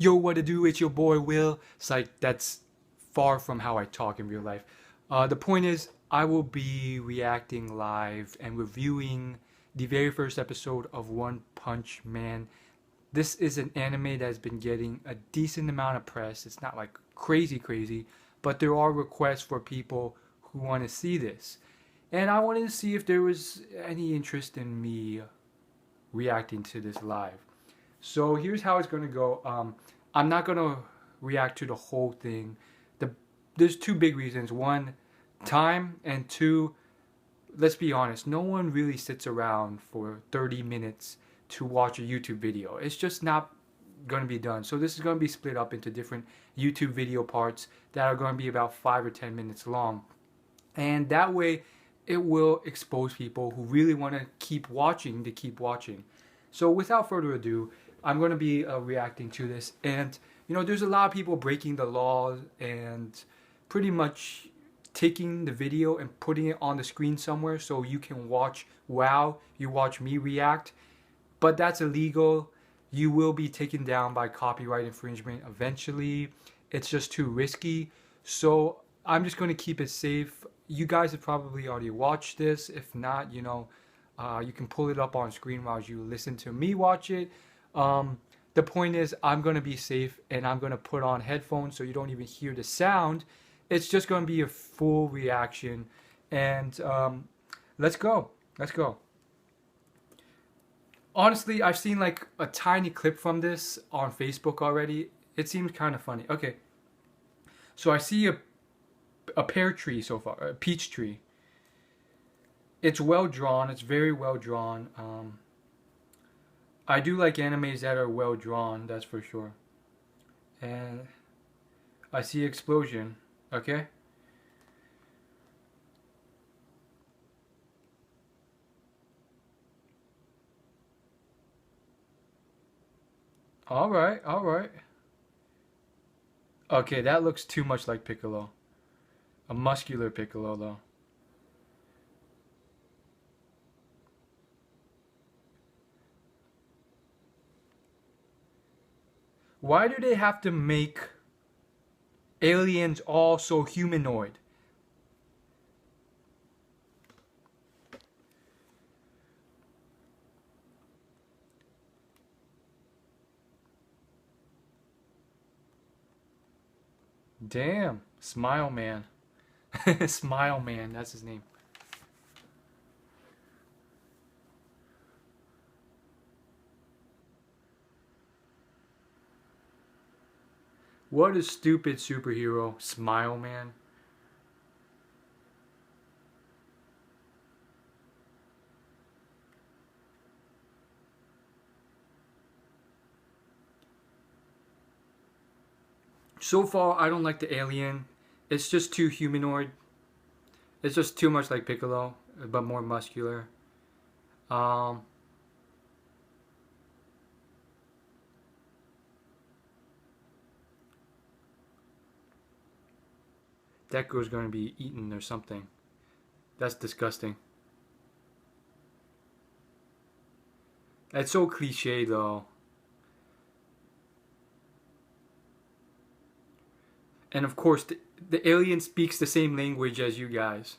Yo, what to do? It's your boy Will. It's like that's far from how I talk in real life. The point is, I will be reacting live and reviewing the very first episode of One Punch Man. This is an anime that has been getting a decent amount of press. It's not like crazy, but there are requests for people who want to see this. And I wanted to see if there was any interest in me reacting to this live. So here's how it's gonna go. I'm not gonna react to the whole thing. There's two big reasons. One, time, and two, let's be honest. No one really sits around for 30 minutes to watch a YouTube video. It's just not gonna be done. So this is gonna be split up into different YouTube video parts that are gonna be about 5 or 10 minutes long, and that way it will expose people who really want to keep watching to keep watching. So without further ado, I'm going to be reacting to this. And there's a lot of people breaking the law and pretty much taking the video and putting it on the screen somewhere so you can watch while you watch me react. But that's illegal. You will be taken down by copyright infringement eventually. It's just too risky. So I'm just going to keep it safe. You guys have probably already watched this. If not, you can pull it up on screen while you listen to me watch it. The point is, I'm going to be safe and I'm going to put on headphones so you don't even hear the sound. It's just going to be a full reaction. And let's go. Let's go. Honestly, I've seen like a tiny clip from this on Facebook already. It seems kind of funny. Okay. So I see a pear tree so far, a peach tree. It's well drawn. It's very well drawn. I do like animes that are well drawn, that's for sure. And I see explosion. Okay. All right, all right. Okay, that looks too much like Piccolo. A muscular Piccolo, though. Why do they have to make aliens all so humanoid? Damn. Smile Man. Smile Man, that's his name. What a stupid superhero. Smile Man. So far, I don't like the alien. It's just too humanoid. It's just too much like Piccolo, but more muscular. Um, Deko's going to be eaten or something. That's disgusting. It's so cliche though. And of course, the alien speaks the same language as you guys.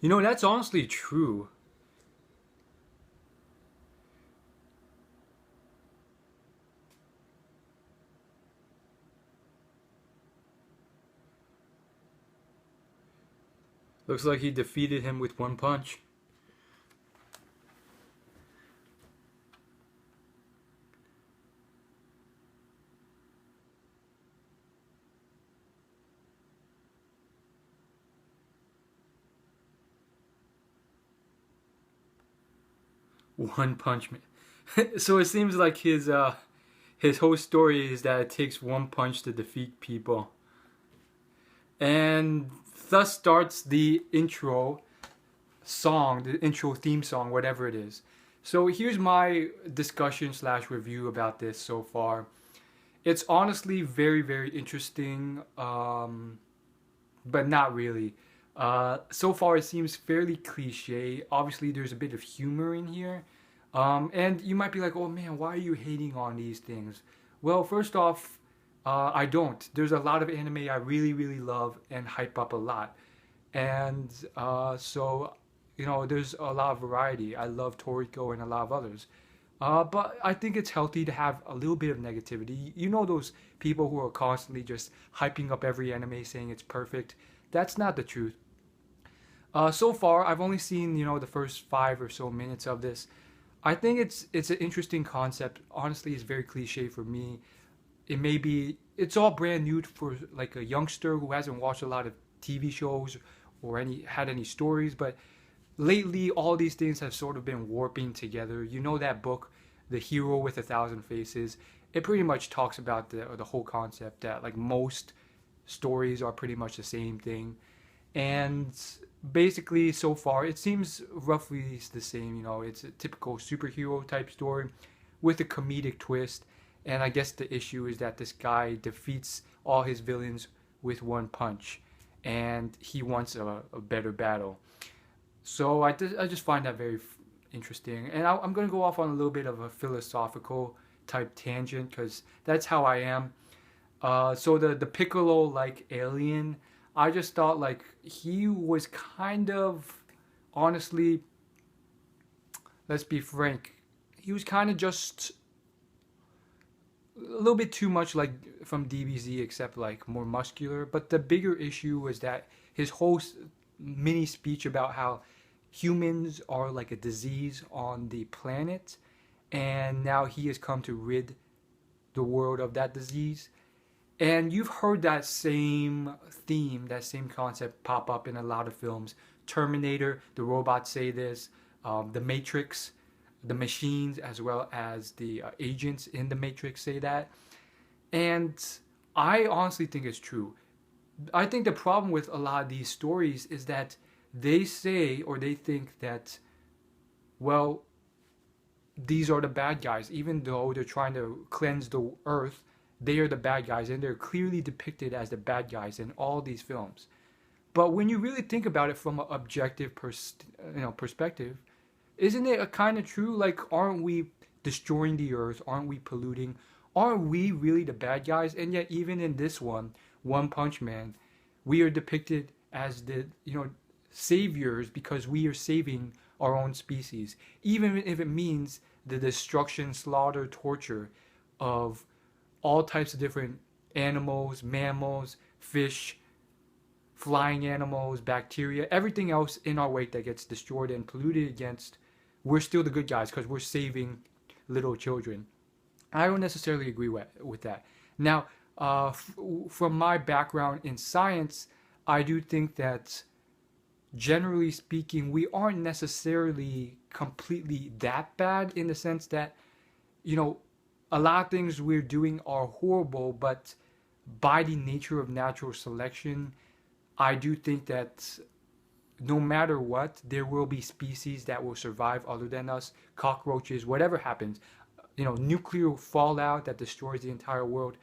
That's honestly true. Looks like he defeated him with one punch. One Punch Man. So it seems like His whole story is that it takes one punch to defeat people. And thus starts the intro song, the intro theme song, whatever it is. So here's my discussion slash review about this so far. It's honestly very, very interesting, but not really. So far, it seems fairly cliche. Obviously, there's a bit of humor in here. And you might be like, oh man, why are you hating on these things? Well, first off, I don't. There's a lot of anime I really, really love and hype up a lot. And so, there's a lot of variety. I love Toriko and a lot of others. But I think it's healthy to have a little bit of negativity. You know those people who are constantly just hyping up every anime saying it's perfect? That's not the truth. So far, I've only seen, the first 5 or so minutes of this. I think it's an interesting concept. Honestly, it's very cliche for me. It's all brand new for like a youngster who hasn't watched a lot of TV shows or had any stories, but lately all these things have sort of been warping together. You know that book, The Hero with a Thousand Faces? It pretty much talks about the whole concept that like most stories are pretty much the same thing. And basically so far it seems roughly the same. It's a typical superhero type story with a comedic twist. And I guess the issue is that this guy defeats all his villains with one punch, and he wants a better battle. So I just find that very interesting. And I'm going to go off on a little bit of a philosophical type tangent because that's how I am. So the Piccolo like alien, I just thought like he was kind of, honestly, let's be frank, he was kind of just a little bit too much like from DBZ, except like more muscular. But the bigger issue was that his whole mini speech about how humans are like a disease on the planet, and now he has come to rid the world of that disease. And you've heard that same theme, that same concept pop up in a lot of films. Terminator, the robots say this. The Matrix, the machines as well as the agents in the Matrix say that. And I honestly think it's true. I think the problem with a lot of these stories is that they say or they think that, well, these are the bad guys. Even though they're trying to cleanse the earth, they are the bad guys, and they're clearly depicted as the bad guys in all these films. But when you really think about it from an objective perspective, isn't it kind of true? Like, aren't we destroying the earth? Aren't we polluting? Aren't we really the bad guys? And yet, even in this One Punch Man, we are depicted as the saviors because we are saving our own species, even if it means the destruction, slaughter, torture of all types of different animals, mammals, fish, flying animals, bacteria, everything else in our wake that gets destroyed and polluted against. We're still the good guys because we're saving little children. I don't necessarily agree with that. Now, from my background in science, I do think that generally speaking, we aren't necessarily completely that bad in the sense that, a lot of things we're doing are horrible, but by the nature of natural selection, I do think that no matter what, there will be species that will survive other than us, cockroaches, whatever happens, nuclear fallout that destroys the entire world.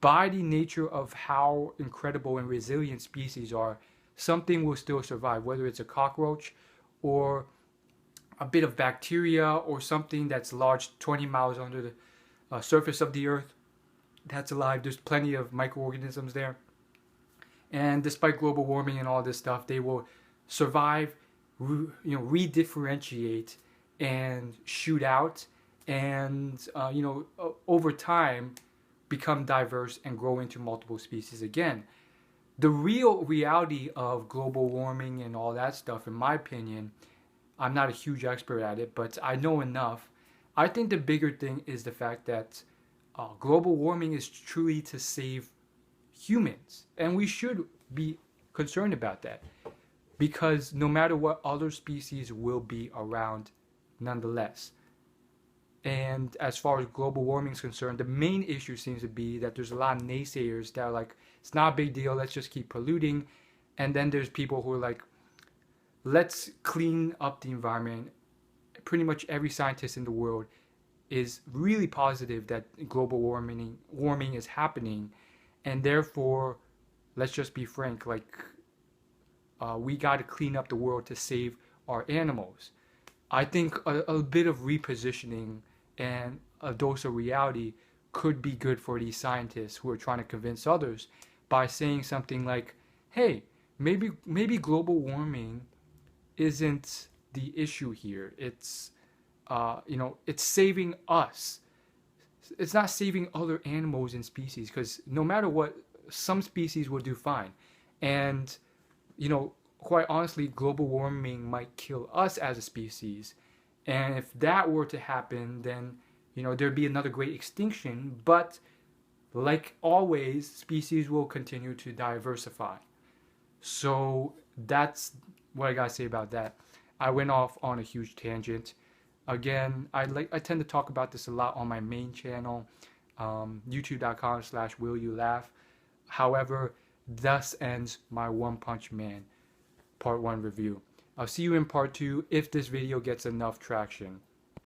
By the nature of how incredible and resilient species are, something will still survive, whether it's a cockroach or a bit of bacteria or something that's large 20 miles under the surface of the earth that's alive. There's plenty of microorganisms there. And despite global warming and all this stuff, they will survive, redifferentiate and shoot out and, over time become diverse and grow into multiple species again. The real reality of global warming and all that stuff, in my opinion, I'm not a huge expert at it, but I know enough. I think the bigger thing is the fact that global warming is truly to save humans. And we should be concerned about that. Because no matter what, other species will be around nonetheless. And as far as global warming is concerned, the main issue seems to be that there's a lot of naysayers that are like, it's not a big deal, let's just keep polluting. And then there's people who are like, let's clean up the environment. Pretty much every scientist in the world is really positive that global warming is happening, and therefore, let's just be frank, like we got to clean up the world to save our animals. I think a bit of repositioning and a dose of reality could be good for these scientists who are trying to convince others by saying something like, "Hey, maybe global warming isn't the issue here. It's it's saving us. It's not saving other animals and species, because no matter what, some species will do fine. And quite honestly, global warming might kill us as a species. And if that were to happen, then there'd be another great extinction. But like always, species will continue to diversify. So that's what I gotta say about that. I went off on a huge tangent. Again, I tend to talk about this a lot on my main channel, youtube.com/willyouLaugh. However, thus ends my One Punch Man Part 1 review. I'll see you in Part 2 if this video gets enough traction.